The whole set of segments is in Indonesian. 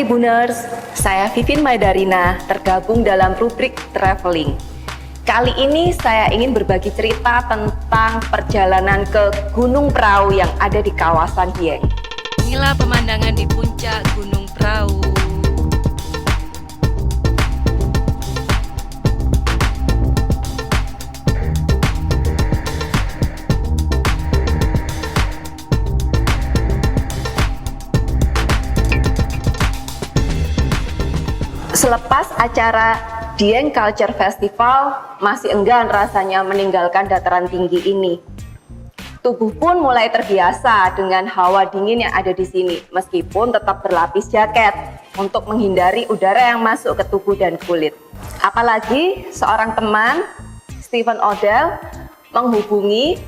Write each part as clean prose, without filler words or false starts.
Tribuners, saya Vivin Maidarina, tergabung dalam rubrik Traveling. Kali ini saya ingin berbagi cerita tentang perjalanan ke Gunung Prau yang ada di kawasan Dieng. Inilah pemandangan di puncak Gunung Prau. Selepas acara Dieng Culture Festival, masih enggan rasanya meninggalkan dataran tinggi ini. Tubuh pun mulai terbiasa dengan hawa dingin yang ada di sini, meskipun tetap berlapis jaket untuk menghindari udara yang masuk ke tubuh dan kulit. Apalagi seorang teman, Stephen Odell, menghubungi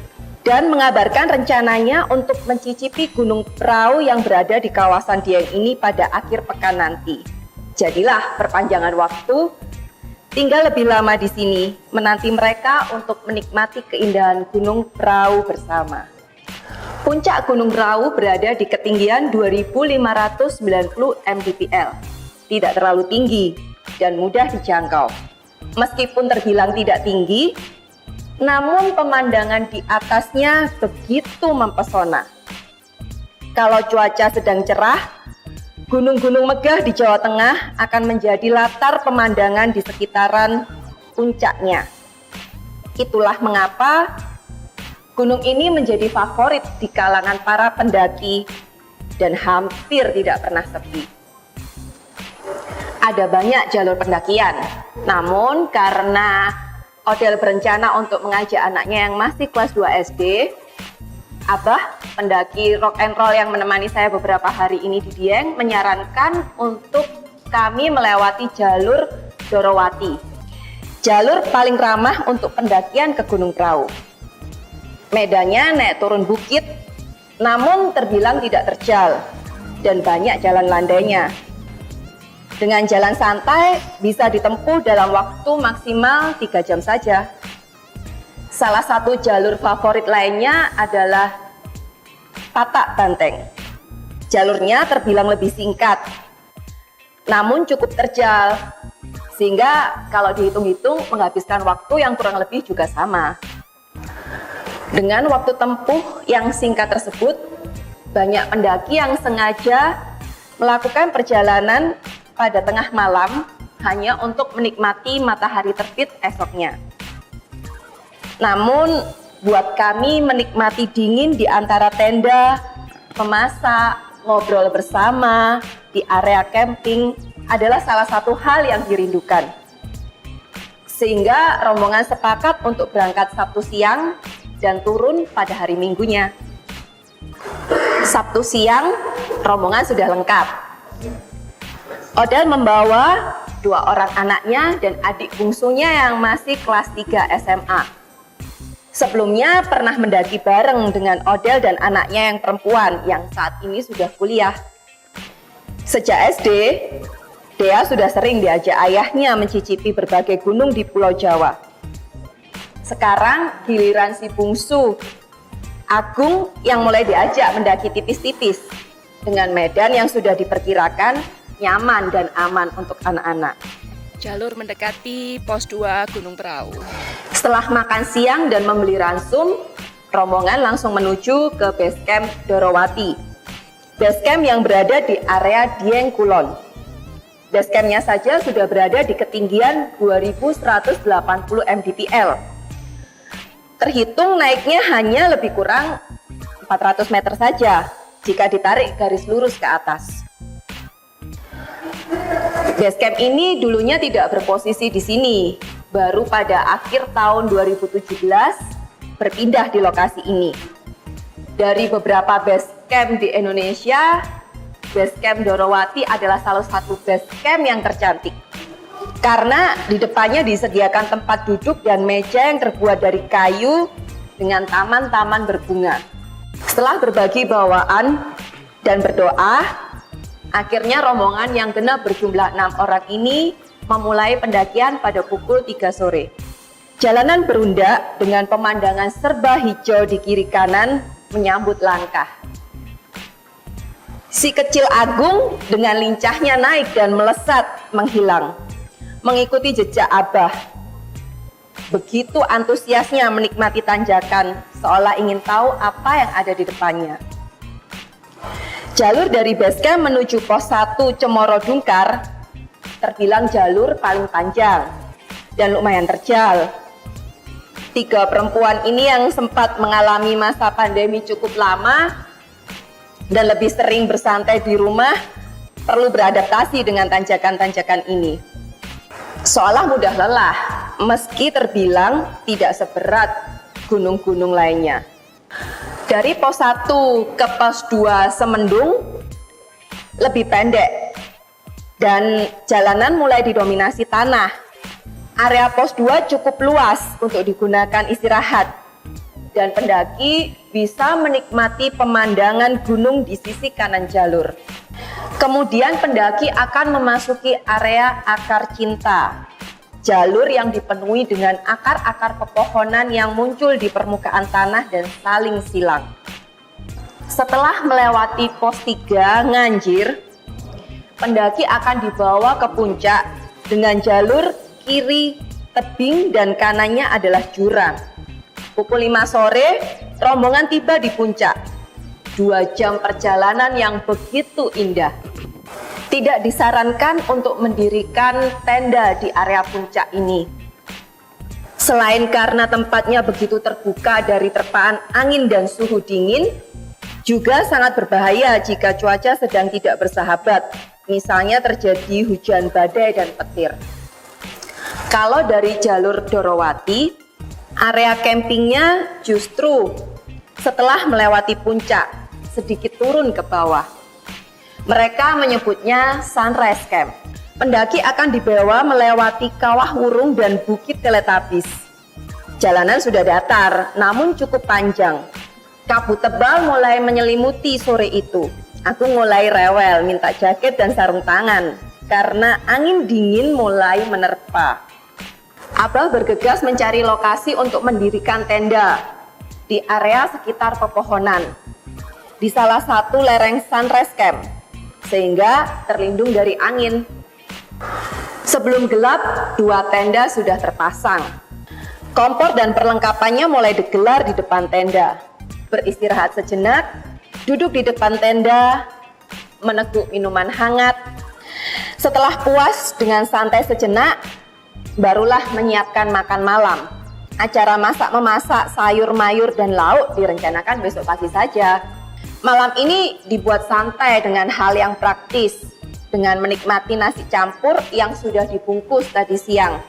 dan mengabarkan rencananya untuk mencicipi Gunung Prau yang berada di kawasan Dieng ini pada akhir pekan nanti. Jadilah perpanjangan waktu, tinggal lebih lama di sini, menanti mereka untuk menikmati keindahan Gunung Prau bersama. Puncak Gunung Prau berada di ketinggian 2.590 mdpl, tidak terlalu tinggi dan mudah dijangkau. Meskipun terbilang tidak tinggi, namun pemandangan di atasnya begitu mempesona. Kalau cuaca sedang cerah, gunung-gunung megah di Jawa Tengah akan menjadi latar pemandangan di sekitaran puncaknya. Itulah mengapa gunung ini menjadi favorit di kalangan para pendaki dan hampir tidak pernah sepi. Ada banyak jalur pendakian, namun karena Odell berencana untuk mengajak anaknya yang masih kelas 2 SD, Abah, pendaki rock and roll yang menemani saya beberapa hari ini di Dieng, menyarankan untuk kami melewati jalur Dorowati. Jalur paling ramah untuk pendakian ke Gunung Prau. Medannya naik turun bukit, namun terbilang tidak terjal dan banyak jalan landainya. Dengan jalan santai bisa ditempuh dalam waktu maksimal 3 jam saja. Salah satu jalur favorit lainnya adalah Patak Banteng. Jalurnya terbilang lebih singkat, namun cukup terjal, sehingga kalau dihitung-hitung menghabiskan waktu yang kurang lebih juga sama. Dengan waktu tempuh yang singkat tersebut, banyak pendaki yang sengaja melakukan perjalanan pada tengah malam hanya untuk menikmati matahari terbit esoknya. Namun, buat kami menikmati dingin di antara tenda, memasak, ngobrol bersama di area camping adalah salah satu hal yang dirindukan. Sehingga rombongan sepakat untuk berangkat Sabtu siang dan turun pada hari Minggunya. Sabtu siang, rombongan sudah lengkap. Odell membawa 2 orang anaknya dan adik bungsunya yang masih kelas 3 SMA. Sebelumnya pernah mendaki bareng dengan Odell dan anaknya yang perempuan yang saat ini sudah kuliah. Sejak SD, Dea sudah sering diajak ayahnya mencicipi berbagai gunung di Pulau Jawa. Sekarang giliran si bungsu, Agung, yang mulai diajak mendaki tipis-tipis dengan medan yang sudah diperkirakan nyaman dan aman untuk anak-anak. Jalur mendekati pos 2 Gunung Prau. Setelah makan siang dan membeli ransum, rombongan langsung menuju ke base camp Dorowati. Base camp yang berada di area Dieng Kulon. Base campnya saja sudah berada di ketinggian 2180 mdpl. Terhitung naiknya hanya lebih kurang 400 meter saja jika ditarik garis lurus ke atas. Base camp ini dulunya tidak berposisi di sini, baru pada akhir tahun 2017 berpindah di lokasi ini. Dari beberapa base camp di Indonesia, base camp Dorowati adalah salah satu base camp yang tercantik. Karena di depannya disediakan tempat duduk dan meja yang terbuat dari kayu dengan taman-taman berbunga. Setelah berbagi bawaan dan berdoa, akhirnya rombongan yang genap berjumlah 6 orang ini memulai pendakian pada pukul 3 sore. Jalanan berundak dengan pemandangan serba hijau di kiri kanan menyambut langkah. Si kecil Agung dengan lincahnya naik dan melesat menghilang, mengikuti jejak Abah. Begitu antusiasnya menikmati tanjakan, seolah ingin tahu apa yang ada di depannya. Jalur dari basecamp menuju pos 1 Cemoro Dungkar terbilang jalur paling panjang dan lumayan terjal. 3 perempuan ini yang sempat mengalami masa pandemi cukup lama dan lebih sering bersantai di rumah perlu beradaptasi dengan tanjakan-tanjakan ini. Seolah mudah lelah, meski terbilang tidak seberat gunung-gunung lainnya. Dari pos 1 ke pos 2 Semendung lebih pendek dan jalanan mulai didominasi tanah. Area pos 2 cukup luas untuk digunakan istirahat dan pendaki bisa menikmati pemandangan gunung di sisi kanan jalur. Kemudian pendaki akan memasuki area Akar Cinta, jalur yang dipenuhi dengan akar-akar pepohonan yang muncul di permukaan tanah dan saling silang. Setelah melewati pos 3 Nganjir, pendaki akan dibawa ke puncak dengan jalur kiri tebing dan kanannya adalah jurang. Pukul 5 sore, rombongan tiba di puncak. 2 jam perjalanan yang begitu indah. Tidak disarankan untuk mendirikan tenda di area puncak ini. Selain karena tempatnya begitu terbuka dari terpaan angin dan suhu dingin, juga sangat berbahaya jika cuaca sedang tidak bersahabat. Misalnya terjadi hujan badai dan petir. Kalau dari jalur Dorowati, area campingnya justru setelah melewati puncak, sedikit turun ke bawah. Mereka menyebutnya Sunrise Camp. Pendaki akan dibawa melewati Kawah Wurung dan Bukit Teletubbies. Jalanan sudah datar, namun cukup panjang. Kabut tebal mulai menyelimuti sore itu. Aku mulai rewel, minta jaket dan sarung tangan, karena angin dingin mulai menerpa. Abah bergegas mencari lokasi untuk mendirikan tenda di area sekitar pepohonan di salah satu lereng Sunrise Camp, sehingga terlindung dari angin. Sebelum gelap, 2 tenda sudah terpasang. Kompor dan perlengkapannya mulai digelar di depan tenda. Beristirahat sejenak, duduk di depan tenda, meneguk minuman hangat. Setelah puas dengan santai sejenak, barulah menyiapkan makan malam. Acara masak-memasak sayur mayur dan lauk direncanakan besok pagi saja. Malam ini dibuat santai dengan hal yang praktis, dengan menikmati nasi campur yang sudah dibungkus tadi siang.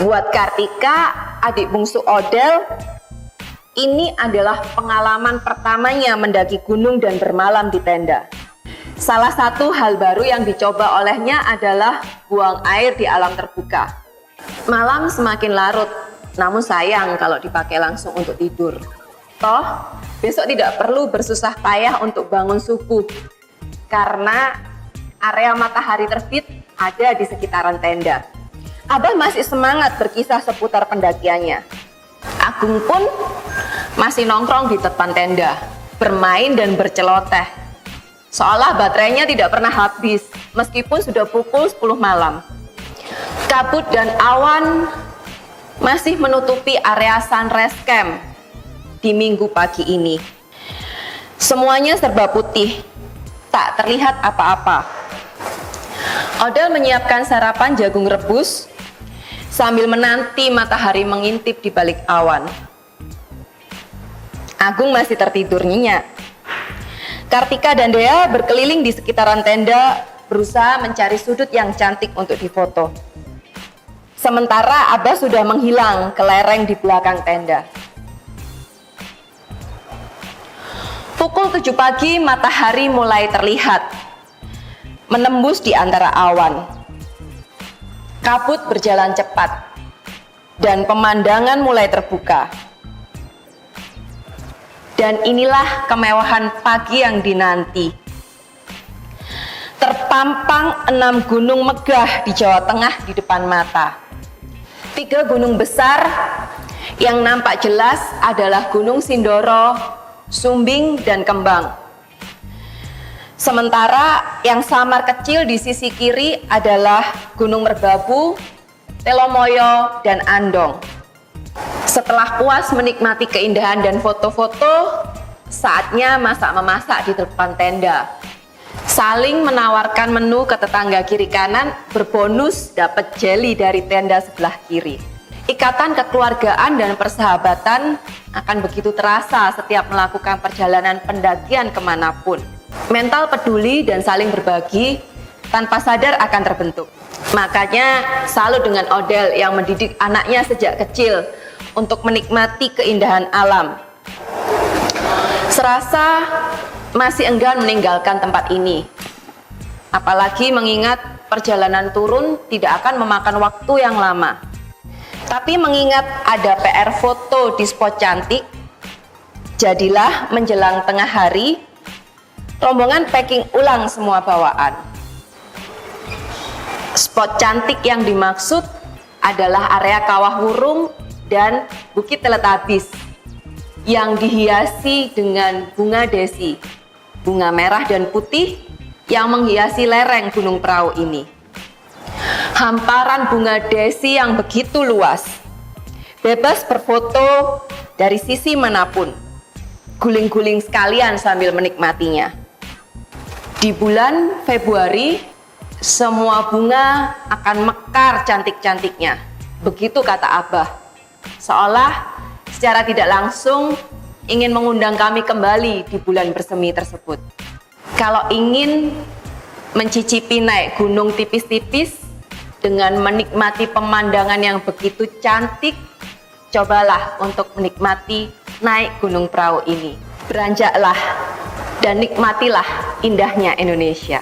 Buat Kartika, adik bungsu Odel, ini adalah pengalaman pertamanya mendaki gunung dan bermalam di tenda. Salah satu hal baru yang dicoba olehnya adalah buang air di alam terbuka. Malam semakin larut, namun sayang kalau dipakai langsung untuk tidur. Toh, besok tidak perlu bersusah payah untuk bangun subuh, karena area matahari terbit ada di sekitaran tenda. Abah masih semangat berkisah seputar pendakiannya. Agung pun masih nongkrong di depan tenda, bermain dan berceloteh. Seolah baterainya tidak pernah habis, meskipun sudah pukul 10 malam. Kabut dan awan masih menutupi area Sunrise Camp di minggu pagi ini. Semuanya serba putih, tak terlihat apa-apa. Odel menyiapkan sarapan jagung rebus sambil menanti matahari mengintip di balik awan. Agung masih tertidur nyenyak. Kartika dan Dea berkeliling di sekitaran tenda, berusaha mencari sudut yang cantik untuk difoto. Sementara Abah sudah menghilang ke lereng di belakang tenda. Pukul 7 pagi matahari mulai terlihat, menembus di antara awan. Kabut berjalan cepat, dan pemandangan mulai terbuka. Dan inilah kemewahan pagi yang dinanti. Terpampang 6 gunung megah di Jawa Tengah di depan mata. 3 gunung besar yang nampak jelas adalah Gunung Sindoro, Sumbing, dan Kembang. Sementara yang samar kecil di sisi kiri adalah Gunung Merbabu, Telomoyo, dan Andong. Setelah puas menikmati keindahan dan foto-foto, saatnya masak-memasak di depan tenda. Saling menawarkan menu ke tetangga kiri kanan, berbonus dapat jelly dari tenda sebelah kiri. Ikatan kekeluargaan dan persahabatan akan begitu terasa setiap melakukan perjalanan pendakian kemanapun. Mental peduli dan saling berbagi tanpa sadar akan terbentuk. Makanya salut dengan Odell yang mendidik anaknya sejak kecil untuk menikmati keindahan alam. Serasa masih enggan meninggalkan tempat ini. Apalagi mengingat perjalanan turun tidak akan memakan waktu yang lama. Tapi mengingat ada PR foto di spot cantik, jadilah menjelang tengah hari, rombongan packing ulang semua bawaan. Spot cantik yang dimaksud adalah area Kawah Wurung dan Bukit Teletabis yang dihiasi dengan bunga desi, bunga merah dan putih yang menghiasi lereng Gunung Prau ini. Hamparan bunga desi yang begitu luas, bebas berfoto dari sisi manapun, guling-guling sekalian sambil menikmatinya. Di bulan Februari, semua bunga akan mekar cantik-cantiknya, begitu kata Abah. Seolah secara tidak langsung ingin mengundang kami kembali di bulan bersemi tersebut. Kalau ingin mencicipi naik gunung tipis-tipis dengan menikmati pemandangan yang begitu cantik, cobalah untuk menikmati naik Gunung Prau ini. Beranjaklah dan nikmatilah indahnya Indonesia.